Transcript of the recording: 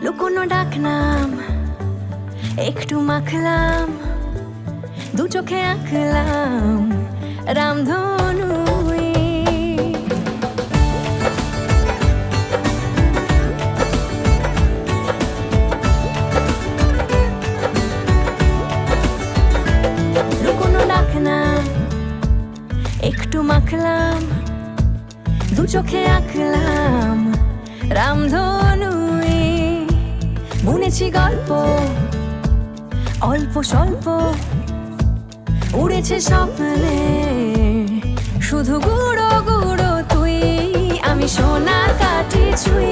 লুকোনো ডাকনাম একটু মাখলাম, দু চোখে আঁকলাম রামধনু। লুকোনো ডাকনাম একটু মাখলাম, দু চোখে আঁকলাম রামধনু। বুনেছি গল্প অল্প স্বল্প, উড়েছে স্বপ্নে শুধু গুঁড়ো গুঁড়ো তুই। আমি সোনার কাঠি ছুঁই,